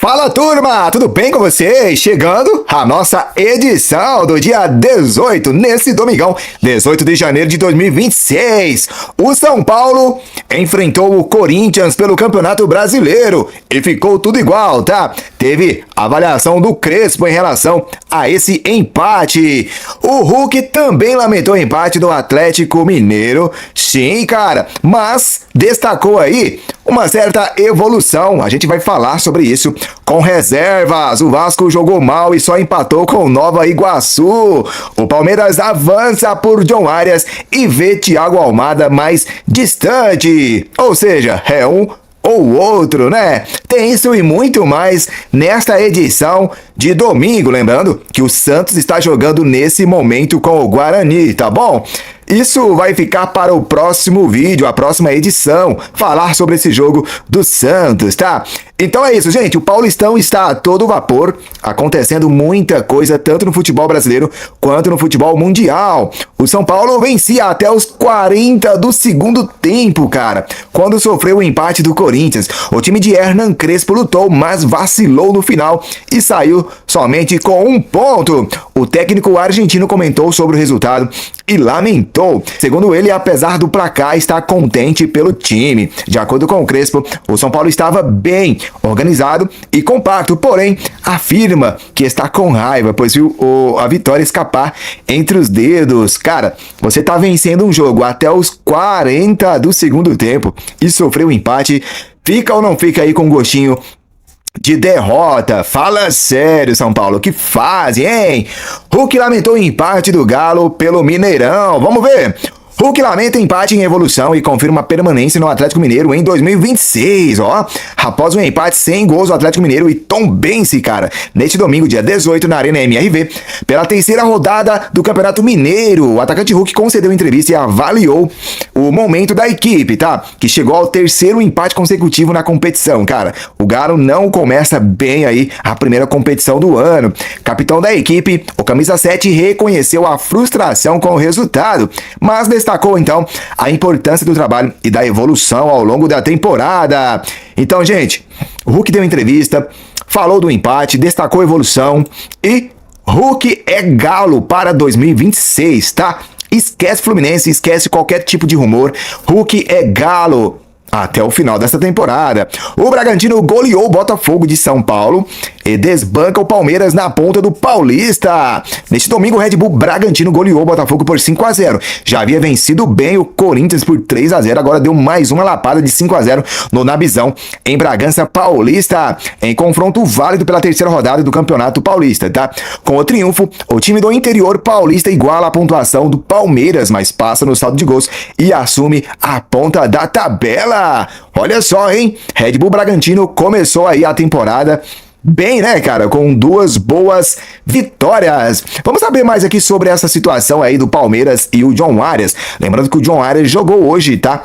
Fala turma, tudo bem com vocês? Chegando a nossa edição do dia 18, nesse domingão, 18 de janeiro de 2026. O São Paulo enfrentou o Corinthians pelo Campeonato Brasileiro e ficou tudo igual, tá? Teve avaliação do Crespo em relação a esse empate. O Hulk também lamentou o empate do Atlético Mineiro. Sim, cara, mas destacou aí uma certa evolução. A gente vai falar sobre isso com reservas. O Vasco jogou mal e só empatou com Nova Iguaçu. O Palmeiras avança por John Arias e vê Thiago Almada mais distante. Ou seja, é um ou outro, né? Tem isso e muito mais nesta edição de domingo. Lembrando que o Santos está jogando nesse momento com o Guarani, tá bom? Isso vai ficar para o próximo vídeo, a próxima edição, falar sobre esse jogo do Santos, tá? Então é isso, gente. O Paulistão está a todo vapor, acontecendo muita coisa, tanto no futebol brasileiro quanto no futebol mundial. O São Paulo vencia até os 40 do segundo tempo, cara, quando sofreu o empate do Corinthians. O time de Hernan Crespo lutou, mas vacilou no final e saiu somente com 1 ponto. O técnico argentino comentou sobre o resultado e lamentou. Segundo ele, apesar do placar, está contente pelo time. De acordo com o Crespo, o São Paulo estava bem organizado e compacto, porém afirma que está com raiva, pois viu a vitória escapar entre os dedos. Cara, você tá vencendo um jogo até os 40 do segundo tempo e sofreu um empate. Fica ou não fica aí com gostinho de derrota? Fala sério, São Paulo, que fase, hein? Hulk lamentou o empate do Galo pelo Mineirão. Vamos ver. Hulk lamenta empate em evolução e confirma permanência no Atlético Mineiro em 2026, ó. Após um empate sem gols, o Atlético Mineiro e Tombense, cara, neste domingo, dia 18, na Arena MRV, pela terceira rodada do Campeonato Mineiro. O atacante Hulk concedeu entrevista e avaliou o momento da equipe, tá? Que chegou ao terceiro empate consecutivo na competição, cara. O Galo não começa bem aí a primeira competição do ano. Capitão da equipe, o camisa 7 reconheceu a frustração com o resultado, mas destacou então a importância do trabalho e da evolução ao longo da temporada. Então, gente, o Hulk deu entrevista, falou do empate, destacou a evolução e Hulk é Galo para 2026, tá? Esquece Fluminense, esquece qualquer tipo de rumor. Hulk é Galo até o final dessa temporada. O Bragantino goleou o Botafogo de São Paulo e desbanca o Palmeiras na ponta do Paulista. Neste domingo, o Red Bull Bragantino goleou o Botafogo por 5-0. Já havia vencido bem o Corinthians por 3-0, agora deu mais uma lapada de 5-0 no Nabizão, em Bragança Paulista, em confronto válido pela terceira rodada do Campeonato Paulista, tá? Com o triunfo, o time do interior paulista iguala a pontuação do Palmeiras, mas passa no saldo de gols e assume a ponta da tabela. Olha só, hein? Red Bull Bragantino começou aí a temporada bem, né, cara? Com 2 boas vitórias. Vamos saber mais aqui sobre essa situação aí do Palmeiras e o John Arias. Lembrando que o John Arias jogou hoje, tá?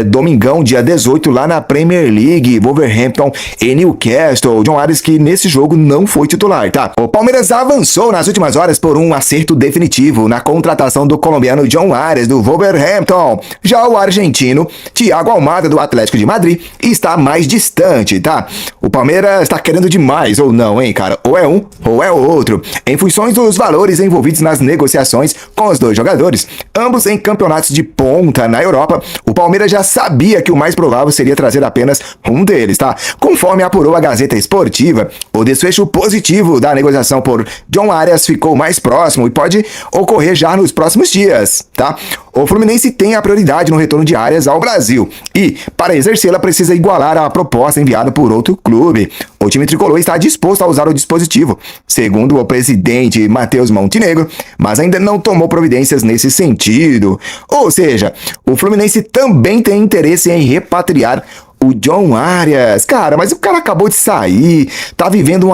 Domingão, dia 18, lá na Premier League, Wolverhampton e Newcastle. O John Arias que nesse jogo não foi titular, tá? O Palmeiras avançou nas últimas horas por um acerto definitivo na contratação do colombiano John Arias do Wolverhampton. Já o argentino Thiago Almada do Atlético de Madrid está mais distante, tá? O Palmeiras está querendo demais ou não, hein, cara? Ou é um ou é outro. Em funções dos valores envolvidos nas negociações com os 2 jogadores, ambos em campeonatos de ponta na Europa, o Palmeiras já sabia que o mais provável seria trazer apenas um deles, tá? Conforme apurou a Gazeta Esportiva, o desfecho positivo da negociação por John Arias ficou mais próximo e pode ocorrer já nos próximos dias, tá? O Fluminense tem a prioridade no retorno de Arias ao Brasil e, para exercê-la, precisa igualar a proposta enviada por outro clube. O time tricolor está disposto a usar o dispositivo, segundo o presidente Matheus Montenegro, mas ainda não tomou providências nesse sentido. Ou seja, o Fluminense também tem interesse em repatriar o John Arias. Cara, mas o cara acabou de sair, tá vivendo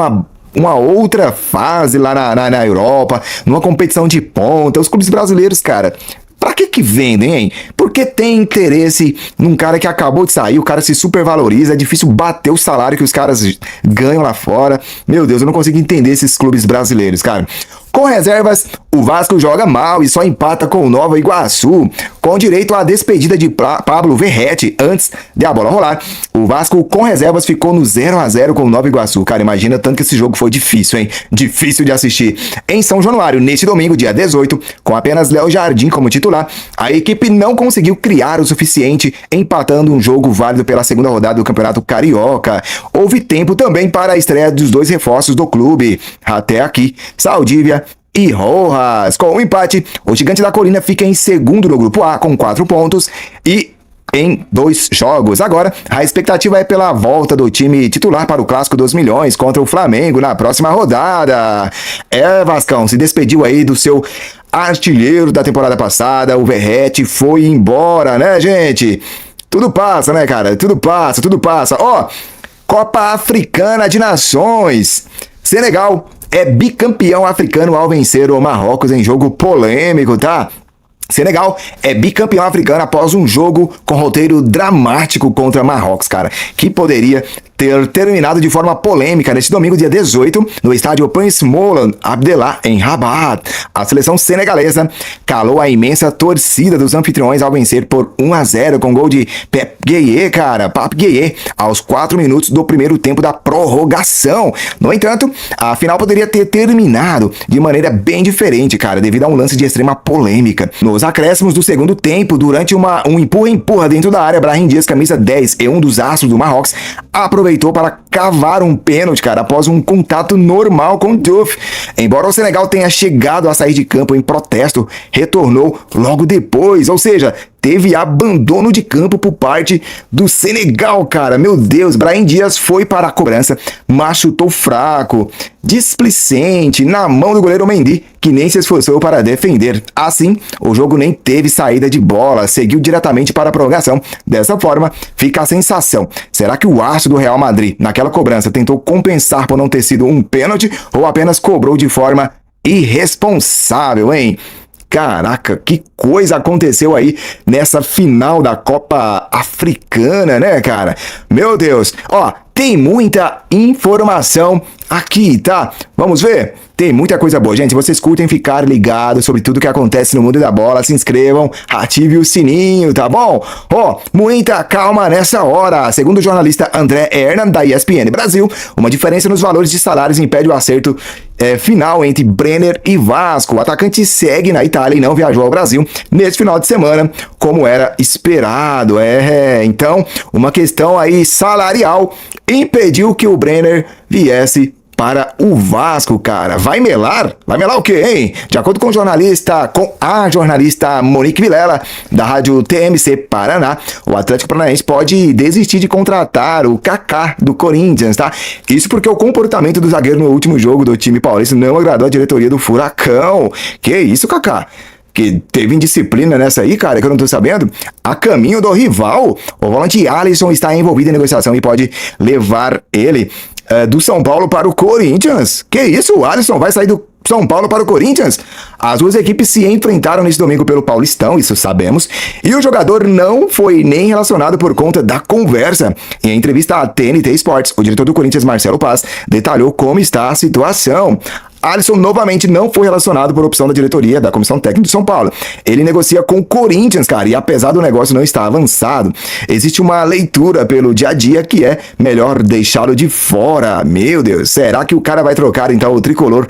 uma outra fase lá na Europa, numa competição de ponta. Os clubes brasileiros, cara, pra que vendem, hein? Porque tem interesse num cara que acabou de sair, o cara se supervaloriza, é difícil bater o salário que os caras ganham lá fora. Meu Deus, eu não consigo entender esses clubes brasileiros, cara. Com reservas, O Vasco joga mal e só empata com o Nova Iguaçu, com direito à despedida de Pablo Verrete antes de a bola rolar. O Vasco com reservas ficou no 0-0 com o Nova Iguaçu. Cara, imagina tanto que esse jogo foi difícil, hein? Difícil de assistir. Em São Januário, neste domingo, dia 18, com apenas Léo Jardim como titular, a equipe não conseguiu criar o suficiente, empatando um jogo válido pela segunda rodada do Campeonato Carioca. Houve tempo também para a estreia dos dois reforços do clube. Até aqui, Saldívia e Rojas. Com o empate, o Gigante da Colina fica em segundo no Grupo A com 4 pontos e em 2 jogos. Agora, a expectativa é pela volta do time titular para o Clássico dos Milhões contra o Flamengo na próxima rodada. Vascão, se despediu aí do seu artilheiro da temporada passada, o Verrete foi embora, né, gente? Tudo passa, né, cara? Tudo passa, tudo passa. Ó, Copa Africana de Nações. Senegal é bicampeão africano ao vencer o Marrocos em jogo polêmico, tá? Senegal é bicampeão africano após um jogo com roteiro dramático contra Marrocos, cara, que poderia ter terminado de forma polêmica neste domingo, dia 18, no estádio Prince Moulin Abdellah, em Rabat. A seleção senegalesa calou a imensa torcida dos anfitriões ao vencer por 1-0 com gol de Pape Gueye, cara, Pape Gueye, aos 4 minutos do primeiro tempo da prorrogação. No entanto, a final poderia ter terminado de maneira bem diferente, cara, devido a um lance de extrema polêmica. Nos acréscimos do segundo tempo, durante um empurra-empurra dentro da área, Brahim Dias, camisa 10 e um dos astros do Marrocos, aproveitou para cavar um pênalti, cara, após um contato normal com Diouf. Embora o Senegal tenha chegado a sair de campo em protesto, retornou logo depois, ou seja, teve abandono de campo por parte do Senegal, cara. Meu Deus, Brahim Dias foi para a cobrança, mas chutou fraco, displicente, na mão do goleiro Mendy, que nem se esforçou para defender. Assim, o jogo nem teve saída de bola, seguiu diretamente para a prorrogação. Dessa forma, fica a sensação. Será que o astro do Real Madrid, naquela cobrança, tentou compensar por não ter sido um pênalti ou apenas cobrou de forma irresponsável, hein? Caraca, que coisa aconteceu aí nessa final da Copa Africana, né, cara? Meu Deus, ó, tem muita informação aqui, tá? Vamos ver? Tem muita coisa boa. Gente, se vocês curtem ficar ligados sobre tudo que acontece no mundo da bola, se inscrevam, ative o sininho, tá bom? Ó, muita calma nessa hora. Segundo o jornalista André Hernan, da ESPN Brasil, uma diferença nos valores de salários impede o acerto final entre Brenner e Vasco. O atacante segue na Itália e não viajou ao Brasil nesse final de semana, como era esperado. Então, uma questão aí salarial impediu que o Brenner viesse para o Vasco, cara. Vai melar? Vai melar o quê, hein? De acordo com a jornalista Monique Vilela, da rádio TMC Paraná, o Atlético Paranaense pode desistir de contratar o Kaká do Corinthians, tá? Isso porque o comportamento do zagueiro no último jogo do time paulista não agradou a diretoria do Furacão. Que isso, Kaká? Que teve indisciplina nessa aí, cara, que eu não tô sabendo. A caminho do rival, o volante Alisson está envolvido em negociação e pode levar ele do São Paulo para o Corinthians. Que isso? O Alisson vai sair do São Paulo para o Corinthians? As duas equipes se enfrentaram nesse domingo pelo Paulistão, isso sabemos, e o jogador não foi nem relacionado por conta da conversa. Em entrevista à TNT Sports, o diretor do Corinthians, Marcelo Paz, detalhou como está a situação. Alisson novamente não foi relacionado por opção da diretoria da Comissão Técnica de São Paulo. Ele negocia com o Corinthians, cara, e apesar do negócio não estar avançado, existe uma leitura pelo dia a dia que é melhor deixá-lo de fora. Meu Deus, será que o cara vai trocar então o tricolor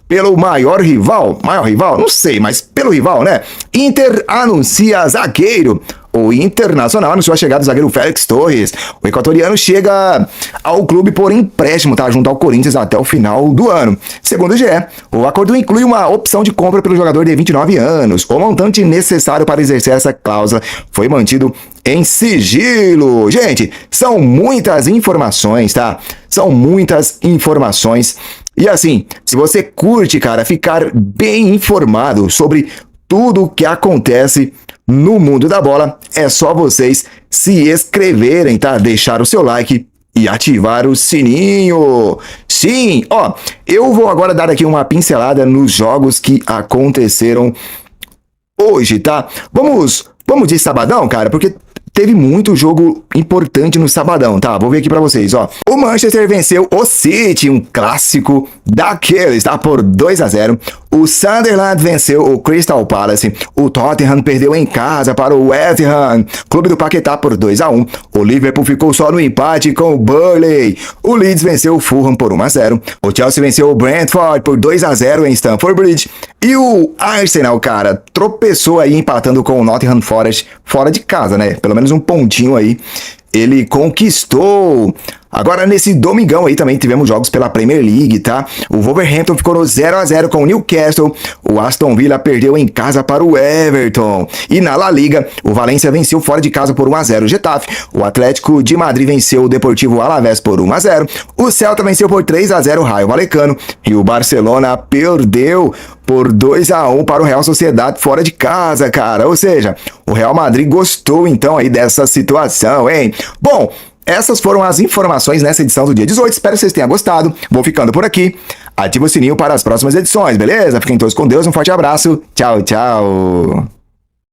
pelo maior rival? Maior rival? Não sei, mas pelo rival, né? Inter anuncia zagueiro. O Internacional anunciou a chegada do zagueiro Félix Torres. O equatoriano chega ao clube por empréstimo, tá? Junto ao Corinthians até o final do ano. Segundo o GE, o acordo inclui uma opção de compra pelo jogador de 29 anos. O montante necessário para exercer essa cláusula foi mantido em sigilo. Gente, são muitas informações, tá? São muitas informações. E assim, se você curte, cara, ficar bem informado sobre tudo o que acontece no mundo da bola, é só vocês se inscreverem, tá? Deixar o seu like e ativar o sininho. Sim, ó, eu vou agora dar aqui uma pincelada nos jogos que aconteceram hoje, tá? Vamos de sabadão, cara, porque teve muito jogo importante no sabadão, tá? Vou ver aqui pra vocês, ó. O Manchester venceu o City, um clássico daqueles, tá? Por 2-0. O Sunderland venceu o Crystal Palace. O Tottenham perdeu em casa para o West Ham, Clube do Paquetá, por 2-1. O Liverpool ficou só no empate com o Burnley. O Leeds venceu o Fulham por 1-0. O Chelsea venceu o Brentford por 2-0 em Stamford Bridge. E o Arsenal, cara, tropeçou aí empatando com o Nottingham Forest fora de casa, né? Pelo menos um pontinho aí ele conquistou. Agora, nesse domingão aí também tivemos jogos pela Premier League, tá? O Wolverhampton ficou no 0-0 com o Newcastle. O Aston Villa perdeu em casa para o Everton. E na La Liga, o Valência venceu fora de casa por 1-0 o Getafe. O Atlético de Madrid venceu o Deportivo Alavés por 1-0. O Celta venceu por 3-0 o Rayo Vallecano. E o Barcelona perdeu por 2-1 para o Real Sociedade fora de casa, cara. Ou seja, o Real Madrid gostou então aí dessa situação, hein? Bom, essas foram as informações nessa edição do dia 18. Espero que vocês tenham gostado. Vou ficando por aqui. Ativa o sininho para as próximas edições, beleza? Fiquem todos com Deus. Um forte abraço. Tchau, tchau.